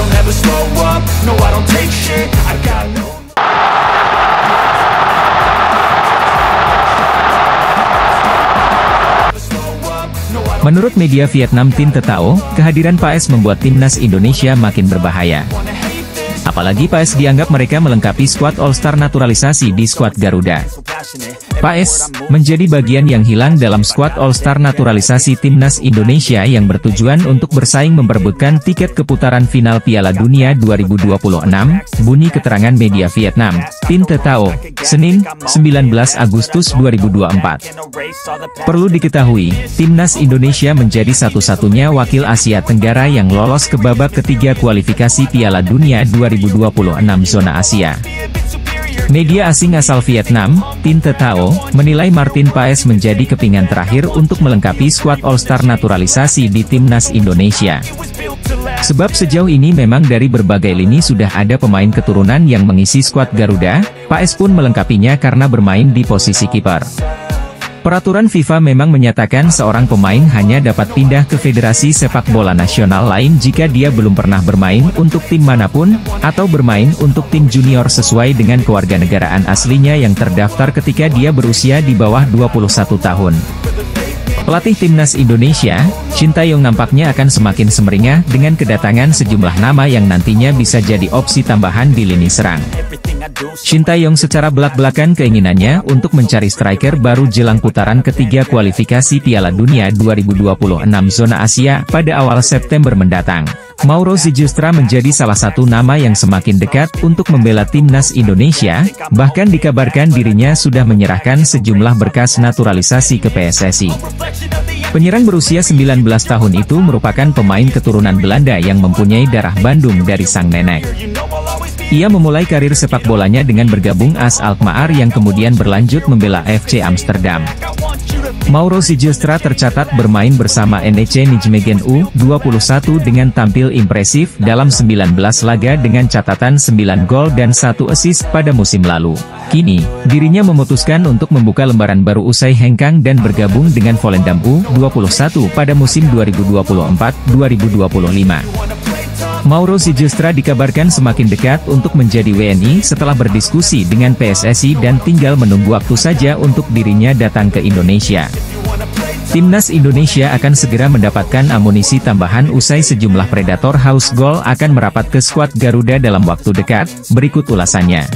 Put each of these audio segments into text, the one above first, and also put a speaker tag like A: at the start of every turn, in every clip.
A: don't ever slow up, no I don't take shit, I got no.
B: Menurut media Vietnam Tin Tao, kehadiran Paes membuat timnas Indonesia makin berbahaya. Apalagi Paes dianggap mereka melengkapi skuad All-Star naturalisasi di skuad Garuda. Paes menjadi bagian yang hilang dalam skuad All-Star naturalisasi timnas Indonesia yang bertujuan untuk bersaing memperebutkan tiket ke putaran final Piala Dunia 2026, bunyi keterangan media Vietnam, Tin Tao, Senin, 19 Agustus 2024. Perlu diketahui, timnas Indonesia menjadi satu-satunya wakil Asia Tenggara yang lolos ke babak ketiga kualifikasi Piala Dunia 2026 zona Asia. Media asing asal Vietnam, Tin Tao, menilai Martin Paes menjadi kepingan terakhir untuk melengkapi skuad All-Star naturalisasi di timnas Indonesia. Sebab sejauh ini memang dari berbagai lini sudah ada pemain keturunan yang mengisi skuad Garuda, Paes pun melengkapinya karena bermain di posisi kiper. Peraturan FIFA memang menyatakan seorang pemain hanya dapat pindah ke federasi sepak bola nasional lain jika dia belum pernah bermain untuk tim manapun, atau bermain untuk tim junior sesuai dengan kewarganegaraan aslinya yang terdaftar ketika dia berusia di bawah 21 tahun. Pelatih timnas Indonesia, Shin Tae-yong nampaknya akan semakin semeringah dengan kedatangan sejumlah nama yang nantinya bisa jadi opsi tambahan di lini serang. Shin Tae-yong secara belak-belakan keinginannya untuk mencari striker baru jelang putaran ketiga kualifikasi Piala Dunia 2026 zona Asia pada awal September mendatang. Mauro Zejustra menjadi salah satu nama yang semakin dekat untuk membela timnas Indonesia, bahkan dikabarkan dirinya sudah menyerahkan sejumlah berkas naturalisasi ke PSSI. Penyerang berusia 19 tahun itu merupakan pemain keturunan Belanda yang mempunyai darah Bandung dari sang nenek. Ia memulai karir sepak bolanya dengan bergabung AS Alkmaar yang kemudian berlanjut membela FC Amsterdam. Mauro Zejustra tercatat bermain bersama NEC Nijmegen U21 dengan tampil impresif dalam 19 laga dengan catatan 9 gol dan 1 assist pada musim lalu. Kini, dirinya memutuskan untuk membuka lembaran baru usai hengkang dan bergabung dengan Volendam U21 pada musim 2024-2025. Mauro Zejustra dikabarkan semakin dekat untuk menjadi WNI setelah berdiskusi dengan PSSI dan tinggal menunggu waktu saja untuk dirinya datang ke Indonesia. Timnas Indonesia akan segera mendapatkan amunisi tambahan usai sejumlah predator haus gol akan merapat ke skuad Garuda dalam waktu dekat, berikut ulasannya.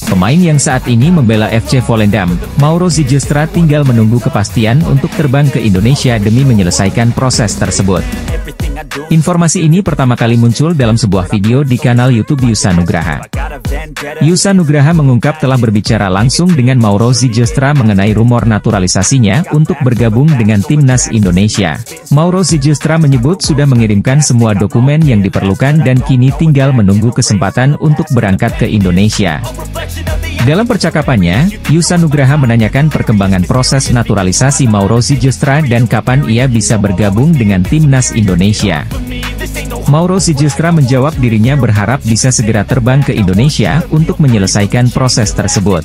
B: Pemain yang saat ini membela FC Volendam, Mauro Zejustra tinggal menunggu kepastian untuk terbang ke Indonesia demi menyelesaikan proses tersebut. Informasi ini pertama kali muncul dalam sebuah video di kanal YouTube Yusa Nugraha. Yusa Nugraha mengungkap telah berbicara langsung dengan Mauro Zejustra mengenai rumor naturalisasinya untuk bergabung dengan timnas Indonesia. Mauro Zejustra menyebut sudah mengirimkan semua dokumen yang diperlukan dan kini tinggal menunggu kesempatan untuk berangkat ke Indonesia. Dalam percakapannya, Yusa Nugraha menanyakan perkembangan proses naturalisasi Mauro Zejustra dan kapan ia bisa bergabung dengan timnas Indonesia. Mauro Zejustra menjawab dirinya berharap bisa segera terbang ke Indonesia untuk menyelesaikan proses tersebut.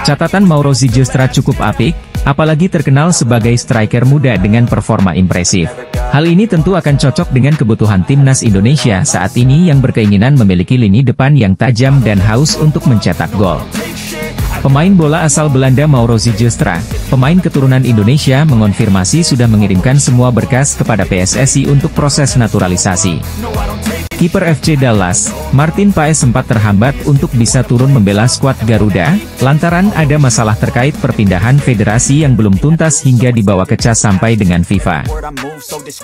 B: Catatan Mauro Zejustra cukup apik, apalagi terkenal sebagai striker muda dengan performa impresif. Hal ini tentu akan cocok dengan kebutuhan timnas Indonesia saat ini yang berkeinginan memiliki lini depan yang tajam dan haus untuk mencetak gol. Pemain bola asal Belanda Mauro Zejustra, pemain keturunan Indonesia mengonfirmasi sudah mengirimkan semua berkas kepada PSSI untuk proses naturalisasi. Kiper FC Dallas, Martin Paes sempat terhambat untuk bisa turun membela skuad Garuda, lantaran ada masalah terkait perpindahan federasi yang belum tuntas hingga dibawa ke CAS sampai dengan FIFA.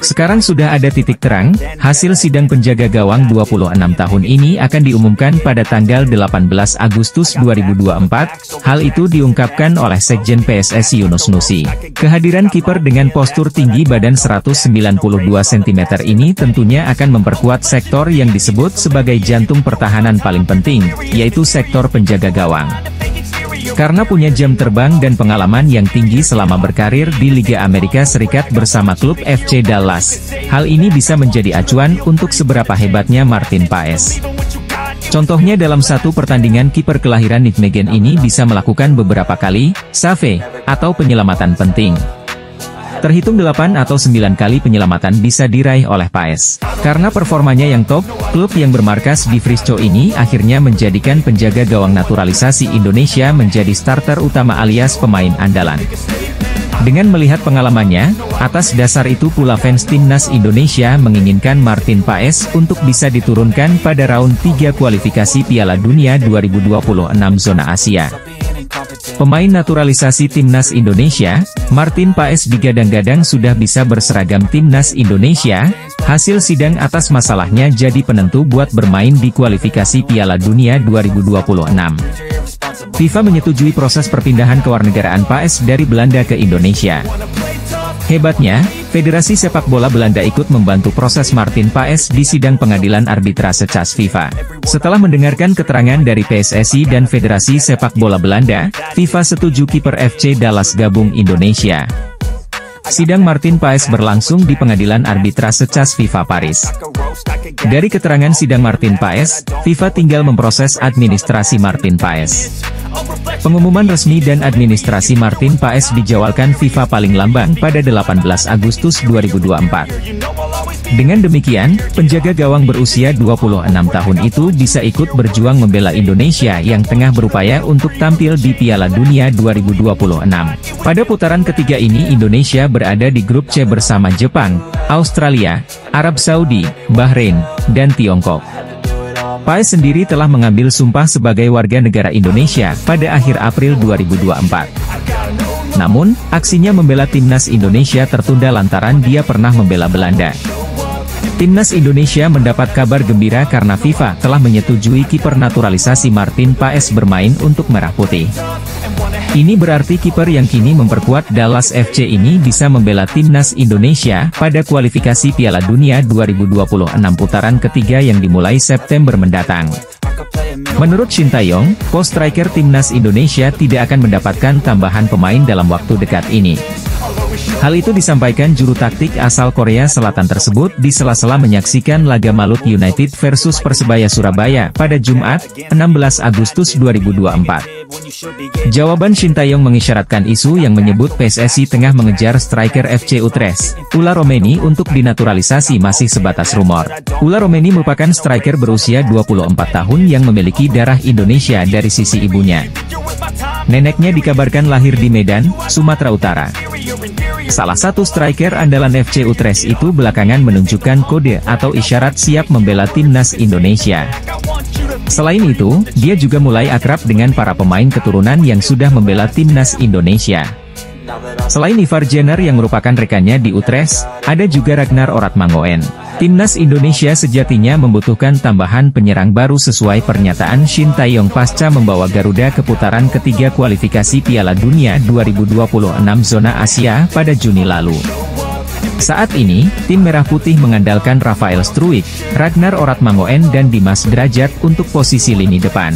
B: Sekarang sudah ada titik terang, hasil sidang penjaga gawang 26 tahun ini akan diumumkan pada tanggal 18 Agustus 2024, hal itu diungkapkan oleh Sekjen PSSI Yunus Nusi. Kehadiran kiper dengan postur tinggi badan 192 cm ini tentunya akan memperkuat sektor yang disebut sebagai jantung pertahanan paling penting, yaitu sektor penjaga gawang. Karena punya jam terbang dan pengalaman yang tinggi selama berkarir di Liga Amerika Serikat bersama klub FC Dallas, hal ini bisa menjadi acuan untuk seberapa hebatnya Martin Paes. Contohnya dalam satu pertandingan kiper kelahiran Nijmegen ini bisa melakukan beberapa kali save atau penyelamatan penting. terhitung 8 atau 9 kali penyelamatan bisa diraih oleh Paes. Karena performanya yang top, klub yang bermarkas di Frisco ini akhirnya menjadikan penjaga gawang naturalisasi Indonesia menjadi starter utama alias pemain andalan. Dengan melihat pengalamannya, atas dasar itu pula fans timnas Indonesia menginginkan Martin Paes untuk bisa diturunkan pada round 3 kualifikasi Piala Dunia 2026 zona Asia. Pemain naturalisasi timnas Indonesia, Martin Paes digadang-gadang sudah bisa berseragam timnas Indonesia. Hasil sidang atas masalahnya jadi penentu buat bermain di kualifikasi Piala Dunia 2026. FIFA menyetujui proses perpindahan kewarganegaraan Paes dari Belanda ke Indonesia. Hebatnya, Federasi Sepak Bola Belanda ikut membantu proses Martin Paes di sidang pengadilan arbitrase CAS FIFA. Setelah mendengarkan keterangan dari PSSI dan Federasi Sepak Bola Belanda, FIFA setuju kiper FC Dallas gabung Indonesia. Sidang Martin Paes berlangsung di pengadilan arbitrase CAS FIFA Paris. Dari keterangan sidang Martin Paes, FIFA tinggal memproses administrasi Martin Paes. Pengumuman resmi dan administrasi Martin Paes dijadwalkan FIFA paling lamban pada 18 Agustus 2024. Dengan demikian, penjaga gawang berusia 26 tahun itu bisa ikut berjuang membela Indonesia yang tengah berupaya untuk tampil di Piala Dunia 2026. Pada putaran ketiga ini Indonesia berada di grup C bersama Jepang, Australia, Arab Saudi, Bahrain, dan Tiongkok. Paes sendiri telah mengambil sumpah sebagai warga negara Indonesia pada akhir April 2024. Namun, aksinya membela timnas Indonesia tertunda lantaran dia pernah membela Belanda. Timnas Indonesia mendapat kabar gembira karena FIFA telah menyetujui kiper naturalisasi Martin Paes bermain untuk Merah Putih. Ini berarti kiper yang kini memperkuat Dallas FC ini bisa membela timnas Indonesia pada kualifikasi Piala Dunia 2026 putaran ketiga yang dimulai September mendatang. Menurut Shin Tae-yong, pos striker timnas Indonesia tidak akan mendapatkan tambahan pemain dalam waktu dekat ini. Hal itu disampaikan juru taktik asal Korea Selatan tersebut di sela-sela menyaksikan laga Malut United versus Persebaya Surabaya pada Jumat, 16 Agustus 2024. Jawaban Shin Tae-yong mengisyaratkan isu yang menyebut PSSI tengah mengejar striker FC Utrecht, Ula Romeni untuk dinaturalisasi masih sebatas rumor. Ula Romeni merupakan striker berusia 24 tahun yang memiliki darah Indonesia dari sisi ibunya. Neneknya dikabarkan lahir di Medan, Sumatera Utara. Salah satu striker andalan FC Utrecht itu belakangan menunjukkan kode atau isyarat siap membela timnas Indonesia. Selain itu, dia juga mulai akrab dengan para pemain keturunan yang sudah membela timnas Indonesia. Selain Ivar Jenner yang merupakan rekannya di Utrecht, ada juga Ragnar Oratmangoen. Timnas Indonesia sejatinya membutuhkan tambahan penyerang baru sesuai pernyataan Shin Tae-yong pasca membawa Garuda ke putaran ketiga kualifikasi Piala Dunia 2026 zona Asia pada Juni lalu. Saat ini, tim Merah Putih mengandalkan Rafael Struijk, Ragnar Oratmangoen dan Dimas Derajat untuk posisi lini depan.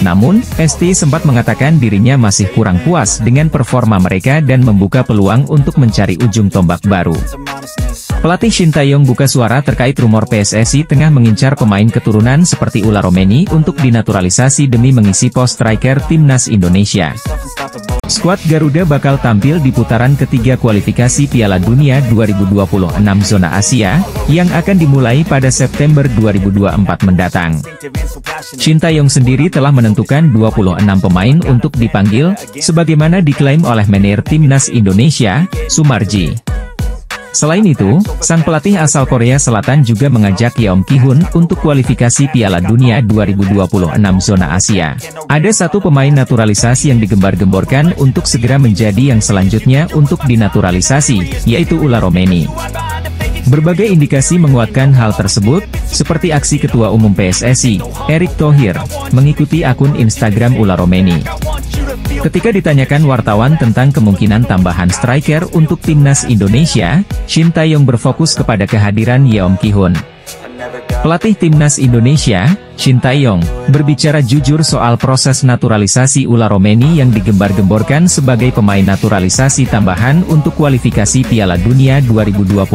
B: Namun, ST sempat mengatakan dirinya masih kurang puas dengan performa mereka dan membuka peluang untuk mencari ujung tombak baru. Pelatih Shin Tae-yong buka suara terkait rumor PSSI tengah mengincar pemain keturunan seperti Ula Romeni untuk dinaturalisasi demi mengisi pos striker timnas Indonesia. Skuad Garuda bakal tampil di putaran ketiga kualifikasi Piala Dunia 2026 zona Asia, yang akan dimulai pada September 2024 mendatang. Shin Tae-yong sendiri telah menentukan 26 pemain untuk dipanggil, sebagaimana diklaim oleh manajer timnas Indonesia, Sumarji. Selain itu, sang pelatih asal Korea Selatan juga mengajak Yeom Ki-hun untuk kualifikasi Piala Dunia 2026 zona Asia. Ada satu pemain naturalisasi yang digembar-gemborkan untuk segera menjadi yang selanjutnya untuk dinaturalisasi, yaitu Ula Romeni. Berbagai indikasi menguatkan hal tersebut, seperti aksi Ketua Umum PSSI, Erick Thohir, mengikuti akun Instagram Ula Romeni. Ketika ditanyakan wartawan tentang kemungkinan tambahan striker untuk timnas Indonesia, Shin Tae-yong berfokus kepada kehadiran Yeom Ki-hun. Pelatih timnas Indonesia, Shin Tae-yong, berbicara jujur soal proses naturalisasi Ula Romeni yang digembar-gemborkan sebagai pemain naturalisasi tambahan untuk kualifikasi Piala Dunia 2026.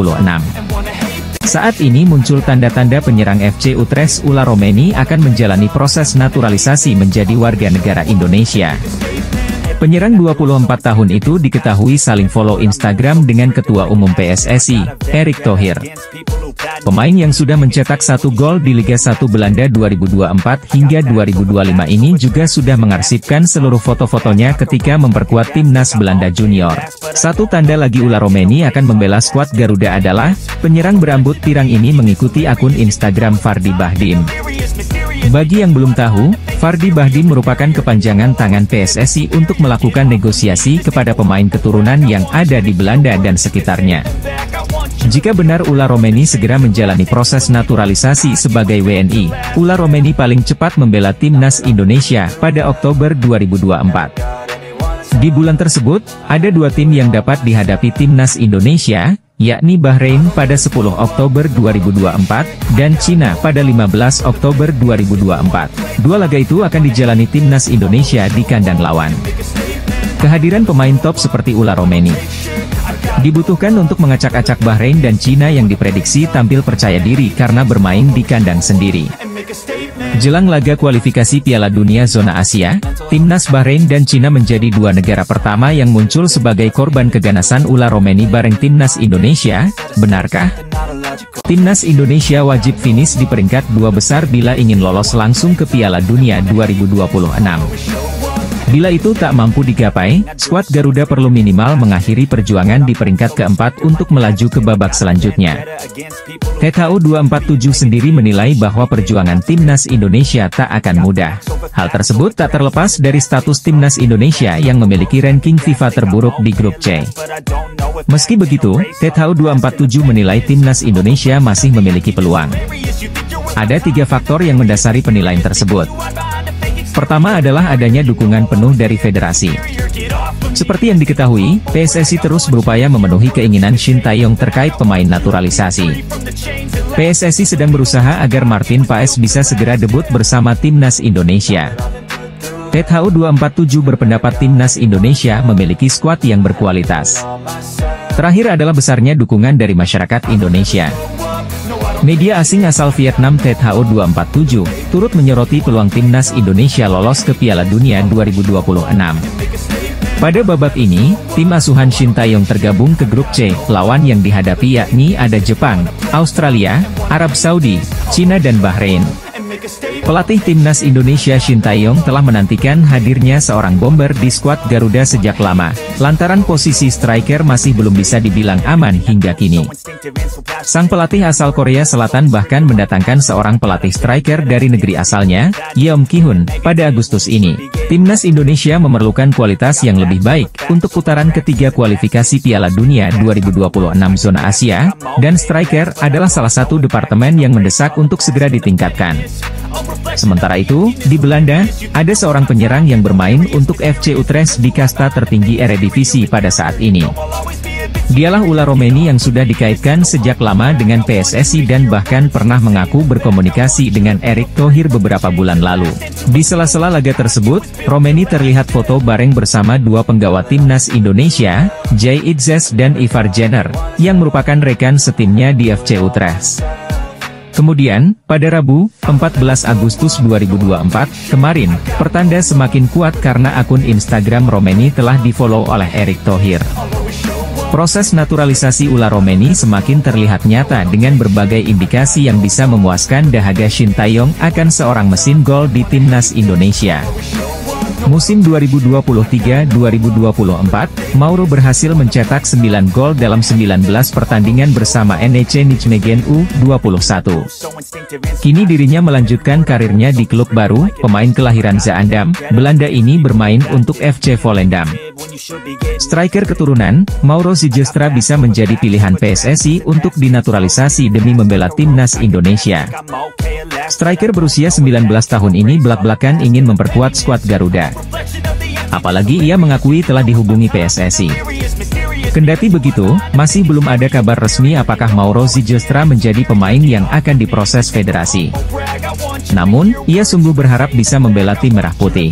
B: Saat ini muncul tanda-tanda penyerang FC Utrecht Ula Romeni akan menjalani proses naturalisasi menjadi warga negara Indonesia. Penyerang 24 tahun itu diketahui saling follow Instagram dengan Ketua Umum PSSI, Erick Thohir. Pemain yang sudah mencetak 1 gol di Liga 1 Belanda 2024 hingga 2025 ini juga sudah mengarsipkan seluruh foto-fotonya ketika memperkuat timnas Belanda Junior. Satu tanda lagi ular Romeni akan membela skuad Garuda adalah, penyerang berambut pirang ini mengikuti akun Instagram Fardy Bahdim. Bagi yang belum tahu, Fardy Bahdim merupakan kepanjangan tangan PSSI untuk melakukan negosiasi kepada pemain keturunan yang ada di Belanda dan sekitarnya. Jika benar ular Romeni segera menjalani proses naturalisasi sebagai WNI, ular Romeni paling cepat membela timnas Indonesia pada Oktober 2024. Di bulan tersebut, ada 2 tim yang dapat dihadapi timnas Indonesia, yakni Bahrain pada 10 Oktober 2024, dan Cina pada 15 Oktober 2024. Dua laga itu akan dijalani timnas Indonesia di kandang lawan. Kehadiran pemain top seperti ular Romeni dibutuhkan untuk mengacak-acak Bahrain dan Cina yang diprediksi tampil percaya diri karena bermain di kandang sendiri. Jelang laga kualifikasi Piala Dunia Zona Asia, timnas Bahrain dan Cina menjadi 2 negara pertama yang muncul sebagai korban keganasan ular Romeni bareng timnas Indonesia. Benarkah? Timnas Indonesia wajib finish di peringkat 2 besar bila ingin lolos langsung ke Piala Dunia 2026. Bila itu tak mampu digapai, skuad Garuda perlu minimal mengakhiri perjuangan di peringkat keempat untuk melaju ke babak selanjutnya. THO 247 sendiri menilai bahwa perjuangan timnas Indonesia tak akan mudah. Hal tersebut tak terlepas dari status timnas Indonesia yang memiliki ranking FIFA terburuk di grup C. Meski begitu, THO 247 menilai timnas Indonesia masih memiliki peluang. Ada 3 faktor yang mendasari penilaian tersebut. Pertama adalah adanya dukungan penuh dari federasi. Seperti yang diketahui, PSSI terus berupaya memenuhi keinginan Shin Tae-yong terkait pemain naturalisasi. PSSI sedang berusaha agar Martin Paes bisa segera debut bersama timnas Indonesia. THO 247 berpendapat timnas Indonesia memiliki skuad yang berkualitas. Terakhir adalah besarnya dukungan dari masyarakat Indonesia. Media asing asal Vietnam THO 247, turut menyoroti peluang timnas Indonesia lolos ke Piala Dunia 2026. Pada babak ini, tim asuhan Shin Tae-yong tergabung ke grup C, lawan yang dihadapi yakni ada Jepang, Australia, Arab Saudi, Cina dan Bahrain. Pelatih timnas Indonesia Shin Tae-yong telah menantikan hadirnya seorang bomber di skuad Garuda sejak lama, lantaran posisi striker masih belum bisa dibilang aman hingga kini. Sang pelatih asal Korea Selatan bahkan mendatangkan seorang pelatih striker dari negeri asalnya, Yeom Ki-hun, pada Agustus ini. Timnas Indonesia memerlukan kualitas yang lebih baik untuk putaran ketiga kualifikasi Piala Dunia 2026 Zona Asia, dan striker adalah salah satu departemen yang mendesak untuk segera ditingkatkan. Sementara itu, di Belanda, ada seorang penyerang yang bermain untuk FC Utrecht di kasta tertinggi Eredivisie pada saat ini. Dialah ular Romeni yang sudah dikaitkan sejak lama dengan PSSI dan bahkan pernah mengaku berkomunikasi dengan Erick Thohir beberapa bulan lalu. Di sela-sela laga tersebut, Romeni terlihat foto bareng bersama 2 penggawa timnas Indonesia, Jay Itzes dan Ivar Jenner, yang merupakan rekan setimnya di FC Utrecht. Kemudian, pada Rabu, 14 Agustus 2024, kemarin, pertanda semakin kuat karena akun Instagram Romeni telah di-follow oleh Erick Thohir. Proses naturalisasi ular Romeni semakin terlihat nyata dengan berbagai indikasi yang bisa memuaskan dahaga Shin Tae-yong akan seorang mesin gol di timnas Indonesia. Musim 2023-2024, Mauro berhasil mencetak 9 gol dalam 19 pertandingan bersama NEC Nijmegen U21. Kini dirinya melanjutkan karirnya di klub baru, pemain kelahiran Zaandam, Belanda ini bermain untuk FC Volendam. Striker keturunan, Mauro Ziegestra bisa menjadi pilihan PSSI untuk dinaturalisasi demi membela timnas Indonesia. Striker berusia 19 tahun ini belak-belakan ingin memperkuat skuad Garuda. Apalagi ia mengakui telah dihubungi PSSI. Kendati begitu, masih belum ada kabar resmi apakah Mauro Ziegestra menjadi pemain yang akan diproses federasi. Namun, ia sungguh berharap bisa membela tim Merah Putih.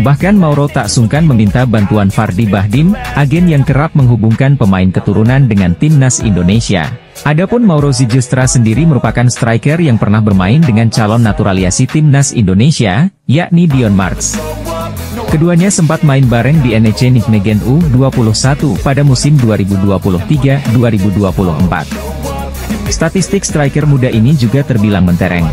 B: Bahkan Mauro tak sungkan meminta bantuan Fardy Bahdim, agen yang kerap menghubungkan pemain keturunan dengan timnas Indonesia. Adapun Mauro Ziegestra sendiri merupakan striker yang pernah bermain dengan calon naturalisasi timnas Indonesia, yakni Dion Marks. Keduanya sempat main bareng di NEC Nijmegen U21 pada musim 2023-2024. Statistik striker muda ini juga terbilang mentereng.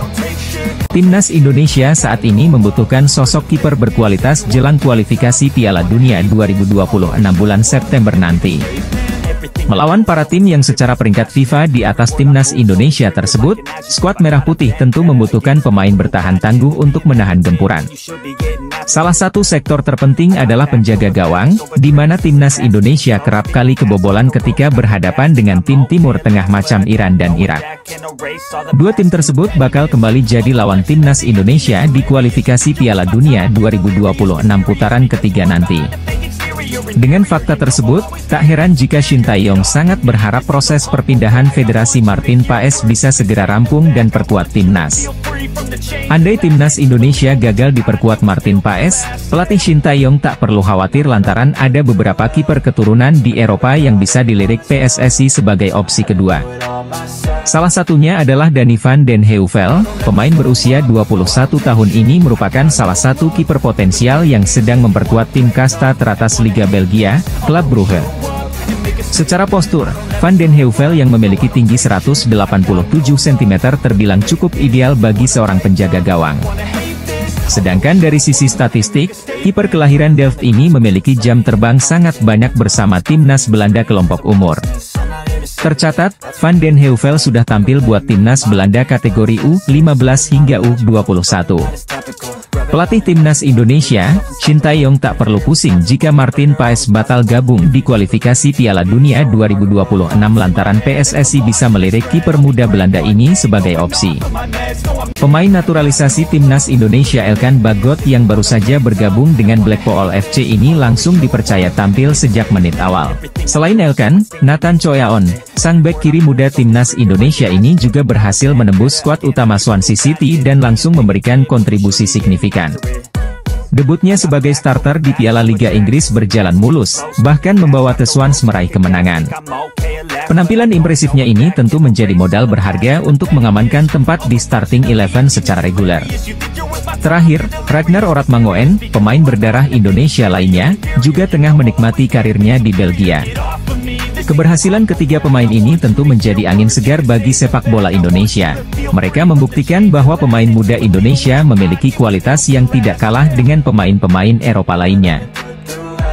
B: Timnas Indonesia saat ini membutuhkan sosok kiper berkualitas jelang kualifikasi Piala Dunia 2026 bulan September nanti. Melawan para tim yang secara peringkat FIFA di atas timnas Indonesia tersebut, skuad Merah Putih tentu membutuhkan pemain bertahan tangguh untuk menahan gempuran. Salah satu sektor terpenting adalah penjaga gawang, di mana timnas Indonesia kerap kali kebobolan ketika berhadapan dengan tim Timur Tengah macam Iran dan Irak. Dua tim tersebut bakal kembali jadi lawan timnas Indonesia di kualifikasi Piala Dunia 2026 putaran ketiga nanti. Dengan fakta tersebut, tak heran jika Shin Tae-yong sangat berharap proses perpindahan Federasi Martin Paes bisa segera rampung dan perkuat timnas. Andai timnas Indonesia gagal diperkuat Martin Paes, pelatih Shin Tae-yong tak perlu khawatir lantaran ada beberapa kiper keturunan di Eropa yang bisa dilirik PSSI sebagai opsi kedua. Salah satunya adalah Danny van den Heuvel, pemain berusia 21 tahun ini merupakan salah satu kiper potensial yang sedang memperkuat tim kasta teratas Liga Belgia, Club Brugge. Secara postur, Van den Heuvel yang memiliki tinggi 187 cm terbilang cukup ideal bagi seorang penjaga gawang. Sedangkan dari sisi statistik, kiper kelahiran Delft ini memiliki jam terbang sangat banyak bersama timnas Belanda kelompok umur. Tercatat, Van den Heuvel sudah tampil buat timnas Belanda kategori U15 hingga U21. Pelatih timnas Indonesia, Shin Tae-yong tak perlu pusing jika Martin Paes batal gabung di kualifikasi Piala Dunia 2026 lantaran PSSI bisa melirik kiper muda Belanda ini sebagai opsi. Pemain naturalisasi timnas Indonesia Elkan Bagot yang baru saja bergabung dengan Blackpool FC ini langsung dipercaya tampil sejak menit awal. Selain Elkan, Nathan Choyaon, sang bek kiri muda timnas Indonesia ini juga berhasil menembus skuad utama Swansea City dan langsung memberikan kontribusi signifikan. Debutnya sebagai starter di Piala Liga Inggris berjalan mulus, bahkan membawa The Swans meraih kemenangan. Penampilan impresifnya ini tentu menjadi modal berharga untuk mengamankan tempat di starting 11 secara reguler. Terakhir, Ragnar Oratmangoen, pemain berdarah Indonesia lainnya, juga tengah menikmati karirnya di Belgia. Keberhasilan ketiga pemain ini tentu menjadi angin segar bagi sepak bola Indonesia. Mereka membuktikan bahwa pemain muda Indonesia memiliki kualitas yang tidak kalah dengan pemain-pemain Eropa lainnya.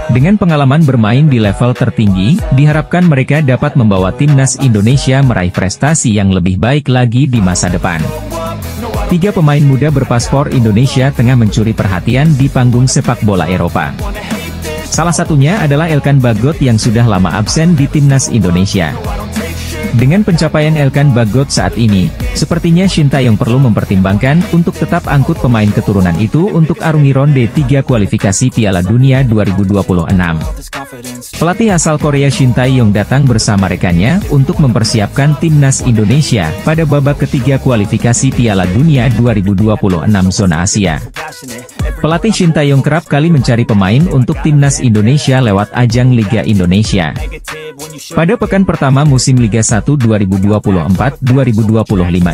B: Dengan pengalaman bermain di level tertinggi, diharapkan mereka dapat membawa timnas Indonesia meraih prestasi yang lebih baik lagi di masa depan. Tiga pemain muda berpaspor Indonesia tengah mencuri perhatian di panggung sepak bola Eropa. Salah satunya adalah Elkan Bagot yang sudah lama absen di timnas Indonesia. Dengan pencapaian Elkan Bagot saat ini, sepertinya Shin Tae-yong perlu mempertimbangkan untuk tetap angkut pemain keturunan itu untuk arungi ronde 3 kualifikasi Piala Dunia 2026. Pelatih asal Korea Shin Tae-yong datang bersama rekannya untuk mempersiapkan timnas Indonesia pada babak ketiga kualifikasi Piala Dunia 2026 zona Asia. Pelatih Shin Tae-yong kerap kali mencari pemain untuk timnas Indonesia lewat ajang Liga Indonesia. Pada pekan pertama musim Liga 1 2024-2025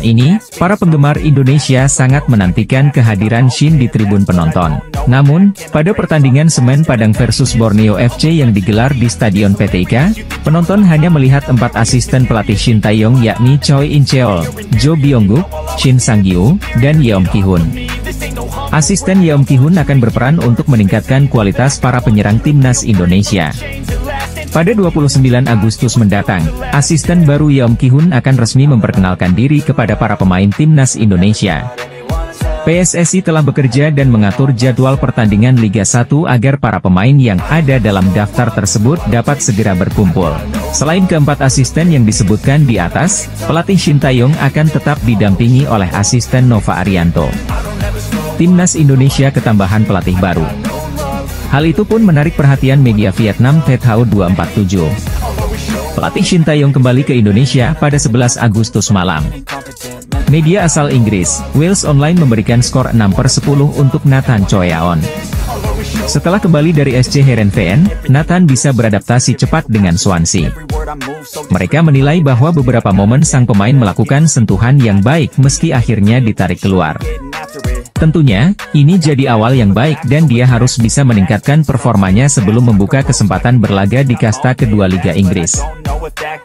B: ini, para penggemar Indonesia sangat menantikan kehadiran Shin di tribun penonton. Namun, pada pertandingan Semen Padang versus Borneo FC yang digelar di Stadion PTIK, penonton hanya melihat 4 asisten pelatih Shin Tae-yong yakni Choi In-cheol, Jo Byung-guk, Shin Sang-gyu, dan Yeom Ki-hun. Asisten Yeom Ki-hun akan berperan untuk meningkatkan kualitas para penyerang timnas Indonesia. Pada 29 Agustus mendatang, asisten baru Yeom Ki-hun akan resmi memperkenalkan diri kepada para pemain timnas Indonesia. PSSI telah bekerja dan mengatur jadwal pertandingan Liga 1 agar para pemain yang ada dalam daftar tersebut dapat segera berkumpul. Selain keempat asisten yang disebutkan di atas, pelatih Shin Tae-yong akan tetap didampingi oleh asisten Nova Arianto. Timnas Indonesia ketambahan pelatih baru. Hal itu pun menarik perhatian media Vietnam Tet Hau 247. Pelatih Shin Tae-yong kembali ke Indonesia pada 11 Agustus malam. Media asal Inggris, Wales Online memberikan skor 6/10 untuk Nathan Choyaon. Setelah kembali dari SC Heerenveen, Nathan bisa beradaptasi cepat dengan Swansea. Mereka menilai bahwa beberapa momen sang pemain melakukan sentuhan yang baik meski akhirnya ditarik keluar. Tentunya, ini jadi awal yang baik dan dia harus bisa meningkatkan performanya sebelum membuka kesempatan berlaga di kasta kedua Liga Inggris.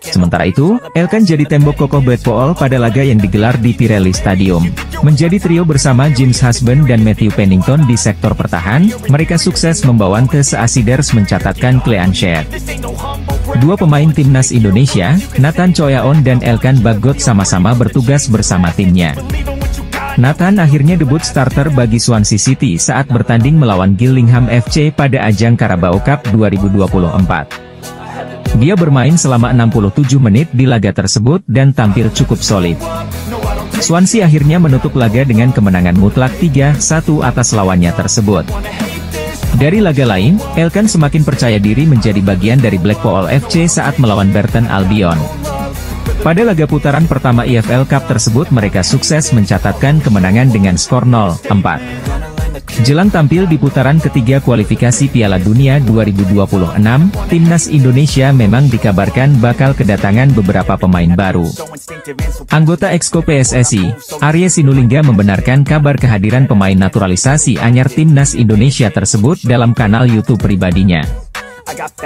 B: Sementara itu, Elkan jadi tembok kokoh Blackpool pada laga yang digelar di Pirelli Stadium. Menjadi trio bersama James Husband dan Matthew Pennington di sektor pertahan, mereka sukses membawa Asiders mencatatkan clean sheet. Dua pemain timnas Indonesia, Nathan Choyaon dan Elkan Bagot sama-sama bertugas bersama timnya. Nathan akhirnya debut starter bagi Swansea City saat bertanding melawan Gillingham FC pada ajang Carabao Cup 2024. Dia bermain selama 67 menit di laga tersebut dan tampil cukup solid. Swansea akhirnya menutup laga dengan kemenangan mutlak 3-1 atas lawannya tersebut. Dari laga lain, Elkan semakin percaya diri menjadi bagian dari Blackpool FC saat melawan Burton Albion. Pada laga putaran pertama EFL Cup tersebut mereka sukses mencatatkan kemenangan dengan skor 0-4. Jelang tampil di putaran ketiga kualifikasi Piala Dunia 2026, timnas Indonesia memang dikabarkan bakal kedatangan beberapa pemain baru. Anggota Exco PSSI, Arya Sinulinga membenarkan kabar kehadiran pemain naturalisasi anyar timnas Indonesia tersebut dalam kanal YouTube pribadinya.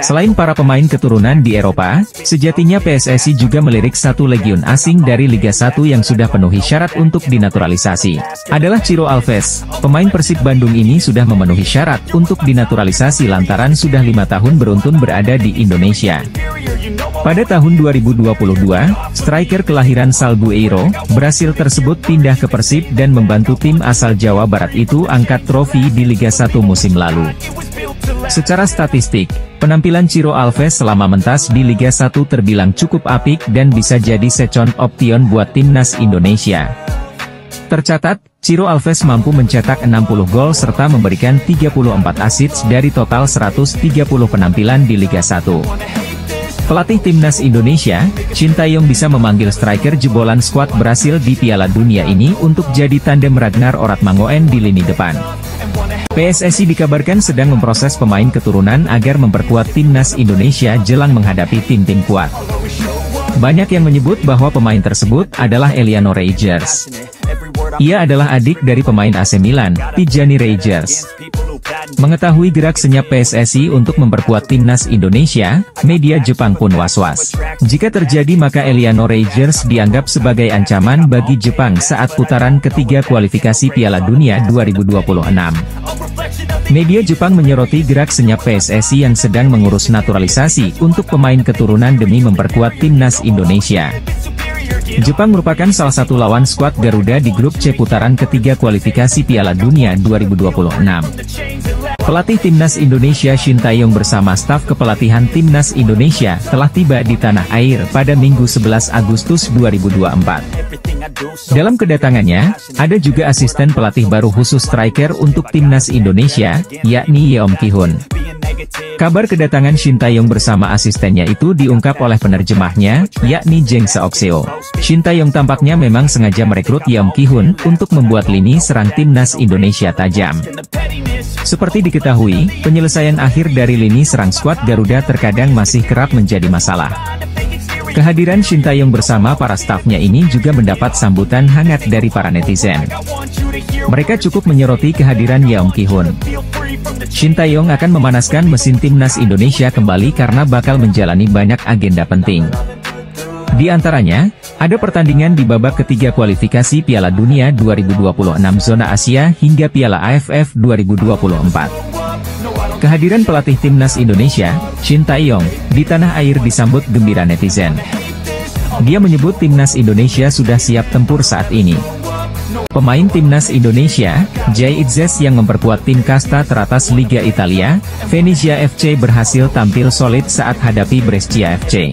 B: Selain para pemain keturunan di Eropa, sejatinya PSSI juga melirik satu legion asing dari Liga 1 yang sudah penuhi syarat untuk dinaturalisasi. Adalah Ciro Alves. Pemain Persib Bandung ini sudah memenuhi syarat untuk dinaturalisasi lantaran sudah 5 tahun beruntun berada di Indonesia. Pada tahun 2022, striker kelahiran Salgueiro, Brasil tersebut pindah ke Persib dan membantu tim asal Jawa Barat itu angkat trofi di Liga 1 musim lalu. Secara statistik, penampilan Ciro Alves selama mentas di Liga 1 terbilang cukup apik dan bisa jadi second option buat timnas Indonesia. Tercatat, Ciro Alves mampu mencetak 60 gol serta memberikan 34 assist dari total 130 penampilan di Liga 1. Pelatih timnas Indonesia, Shin Tae-yong bisa memanggil striker jebolan skuad Brasil di Piala Dunia ini untuk jadi tandem Ragnar Oratmangoen di lini depan. PSSI dikabarkan sedang memproses pemain keturunan agar memperkuat timnas Indonesia jelang menghadapi tim-tim kuat. Banyak yang menyebut bahwa pemain tersebut adalah Eliano Reijers. Ia adalah adik dari pemain AC Milan, Tijani Reijers. Mengetahui gerak senyap PSSI untuk memperkuat timnas Indonesia, media Jepang pun was-was. Jika terjadi maka Eliano Reijers dianggap sebagai ancaman bagi Jepang saat putaran ketiga kualifikasi Piala Dunia 2026. Media Jepang menyoroti gerak senyap PSSI yang sedang mengurus naturalisasi untuk pemain keturunan demi memperkuat timnas Indonesia. Jepang merupakan salah satu lawan skuad Garuda di grup C putaran ketiga kualifikasi Piala Dunia 2026. Pelatih timnas Indonesia Shin Tae-yong bersama staf kepelatihan timnas Indonesia telah tiba di tanah air pada Minggu 11 Agustus 2024. Dalam kedatangannya, ada juga asisten pelatih baru khusus striker untuk timnas Indonesia, yakni Yeom Ki-hun. Kabar kedatangan Shin Tae-yong bersama asistennya itu diungkap oleh penerjemahnya, yakni Jeng Seok-seo. Shin Tae-yong tampaknya memang sengaja merekrut Yeom Ki-hun untuk membuat lini serang timnas Indonesia tajam. Seperti diketahui, penyelesaian akhir dari lini serang skuad Garuda terkadang masih kerap menjadi masalah. Kehadiran Shin Tae-yong bersama para stafnya ini juga mendapat sambutan hangat dari para netizen. Mereka cukup menyoroti kehadiran Yeom Ki-hun. Shin Tae-yong akan memanaskan mesin timnas Indonesia kembali karena bakal menjalani banyak agenda penting. Di antaranya, ada pertandingan di babak ketiga kualifikasi Piala Dunia 2026 zona Asia hingga Piala AFF 2024. Kehadiran pelatih timnas Indonesia, Shin Tae-yong, di tanah air disambut gembira netizen. Dia menyebut timnas Indonesia sudah siap tempur saat ini. Pemain timnas Indonesia, Jay Itzes yang memperkuat tim kasta teratas Liga Italia, Venezia FC berhasil tampil solid saat hadapi Brescia FC.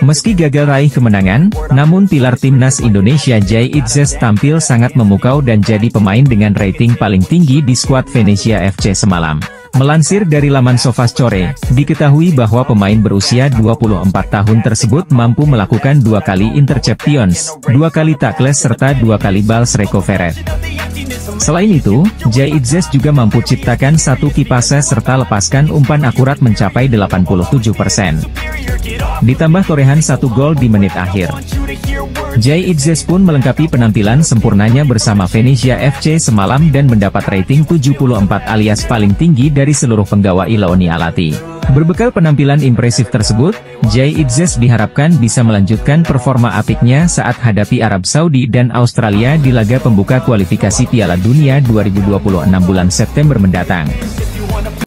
B: Meski gagal raih kemenangan, namun pilar timnas Indonesia Jay Itzes tampil sangat memukau dan jadi pemain dengan rating paling tinggi di skuad Venezia FC semalam. Melansir dari laman Sofascore, diketahui bahwa pemain berusia 24 tahun tersebut mampu melakukan 2 kali interceptions, 2 kali tackles serta 2 kali balls recovered. Selain itu, Jay Itzes juga mampu ciptakan 1 key passes serta lepaskan umpan akurat mencapai 87%. Ditambah torehan 1 gol di menit akhir. Jay Itzes pun melengkapi penampilan sempurnanya bersama Venezia FC semalam dan mendapat rating 74 alias paling tinggi dari seluruh penggawa Ilaoni Alati. Berbekal penampilan impresif tersebut, Jay Itzes diharapkan bisa melanjutkan performa apiknya saat hadapi Arab Saudi dan Australia di laga pembuka kualifikasi Piala Dunia 2026 bulan September mendatang.